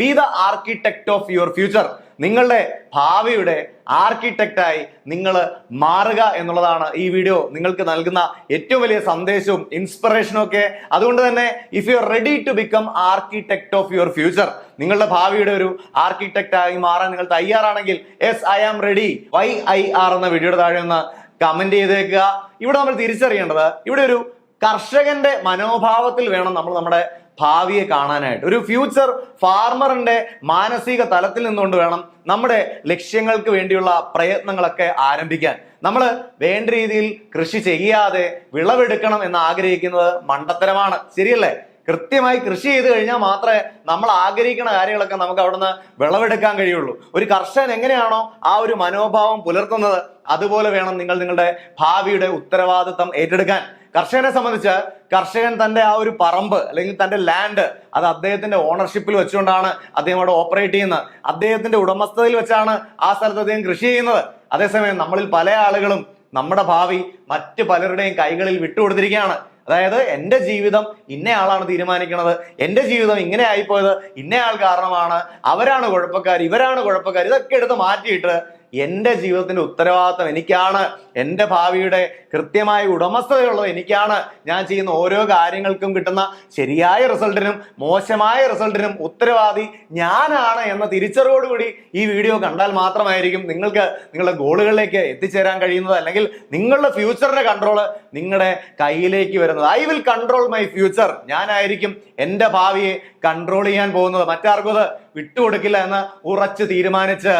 B the architect of your future. നിങ്ങളുടെ ഭാവിയുടെ ആർക്കിടെക്റ്റായി നിങ്ങൾ മാറുക എന്നുള്ളതാണ് ഈ വീഡിയോ നിങ്ങൾക്ക് നൽകുന്ന ഏറ്റവും വലിയ സന്ദേശവും ഇൻസ്പിറേഷനും ഒക്കെ. അതുകൊണ്ട് തന്നെ if you are ready to become architect of your future, നിങ്ങളുടെ ഭാവിയുടെ ഒരു ആർക്കിടെക്റ്റായി മാറാൻ നിങ്ങൾ തയ്യാറാണെങ്കിൽ yes I am ready YIR എന്ന വീഡിയോയുടെ താഴെ ഒന്ന് കമന്റ് ചെയ്തേക്കുക. ഇവിടെ നമ്മൾ തിരിച്ചറിയേണ്ടത്, ഇവിടെ ഒരു കർഷകന്റെ മനോഭാവത്തിൽ വേണം നമ്മൾ നമ്മുടെ ഭാവിയെ കാണാനായിട്ട്. ഒരു ഫ്യൂച്ചർ ഫാർമറിന്റെ മാനസിക തലത്തിൽ നിന്നുകൊണ്ട് വേണം നമ്മുടെ ലക്ഷ്യങ്ങൾക്ക് വേണ്ടിയുള്ള പ്രയത്നങ്ങളൊക്കെ ആരംഭിക്കാൻ. നമ്മൾ വേണ്ട രീതിയിൽ കൃഷി ചെയ്യാതെ വിളവെടുക്കണം എന്ന് ആഗ്രഹിക്കുന്നത് മണ്ടത്തരമാണ്, ശരിയല്ലേ? കൃത്യമായി കൃഷി ചെയ്ത് കഴിഞ്ഞാൽ മാത്രമേ നമ്മൾ ആഗ്രഹിക്കുന്ന കാര്യങ്ങളൊക്കെ നമുക്ക് അവിടുന്ന് വിളവെടുക്കാൻ കഴിയുള്ളൂ. ഒരു കർഷകൻ എങ്ങനെയാണോ ആ ഒരു മനോഭാവം പുലർത്തുന്നത്, അതുപോലെ വേണം നിങ്ങൾ നിങ്ങളുടെ ഭാവിയുടെ ഉത്തരവാദിത്തം ഏറ്റെടുക്കാൻ. കർഷകനെ സംബന്ധിച്ച് കർഷകൻ തന്റെ ആ ഒരു പറമ്പ് അല്ലെങ്കിൽ തന്റെ ലാൻഡ് അത് അദ്ദേഹത്തിന്റെ ഓണർഷിപ്പിൽ വെച്ചുകൊണ്ടാണ് അദ്ദേഹം അവിടെ ഓപ്പറേറ്റ് ചെയ്യുന്നത്. അദ്ദേഹത്തിന്റെ ഉടമസ്ഥതയിൽ വെച്ചാണ് ആ സ്ഥലത്ത് അദ്ദേഹം കൃഷി ചെയ്യുന്നത്. അതേസമയം നമ്മളിൽ പല ആളുകളും നമ്മുടെ ഭാവി മറ്റു പലരുടെയും കൈകളിൽ വിട്ടുകൊടുത്തിരിക്കുകയാണ്. അതായത് എന്റെ ജീവിതം ഇന്നയാളാണ് തീരുമാനിക്കുന്നത്, എന്റെ ജീവിതം ഇങ്ങനെ ആയിപ്പോയത് ഇന്നയാൾ കാരണമാണ്, അവരാണ് കുഴപ്പക്കാർ, ഇവരാണ് കുഴപ്പക്കാർ, ഇതൊക്കെ എടുത്ത് മാറ്റിയിട്ട് എന്റെ ജീവിതത്തിന്റെ ഉത്തരവാദിത്തം എനിക്കാണ്, എന്റെ ഭാവിയുടെ കൃത്യമായ ഉടമസ്ഥതയുള്ളത് എനിക്കാണ്, ഞാൻ ചെയ്യുന്ന ഓരോ കാര്യങ്ങൾക്കും കിട്ടുന്ന ശരിയായ റിസൾട്ടിനും മോശമായ റിസൾട്ടിനും ഉത്തരവാദി ഞാനാണ് എന്ന തിരിച്ചറിവോടുകൂടി ഈ വീഡിയോ കണ്ടാൽ മാത്രമായിരിക്കും നിങ്ങൾക്ക് നിങ്ങളുടെ ഗോളുകളിലേക്ക് എത്തിച്ചേരാൻ കഴിയുന്നത്, അല്ലെങ്കിൽ നിങ്ങളുടെ ഫ്യൂച്ചറിന്റെ കൺട്രോള് നിങ്ങളുടെ കയ്യിലേക്ക് വരുന്നത്. I will control my future. ഞാനായിരിക്കും എന്റെ ഭാവിയെ കൺട്രോൾ ചെയ്യാൻ പോകുന്നത്, മറ്റാർക്കും അത് വിട്ടുകൊടുക്കില്ല എന്ന് ഉറച്ച് തീരുമാനിച്ച്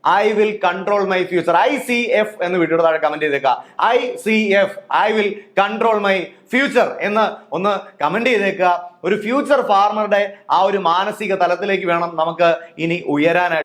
I will control my future. ICF എന്ന് വീഡിയോയുടെ താഴെ കമന്റ് ചെയ്തേക്കുക. ICF, I will control my future എന്ന് ഒന്ന് കമന്റ് ചെയ്തേക്കുക. ഒരു ഫ്യൂച്ചർ ഫാർമറുടെ ആ ഒരു മാനസിക തലത്തിലേക്ക് വേണം നമുക്ക് ഇനി ഉയരാനായിട്ട്.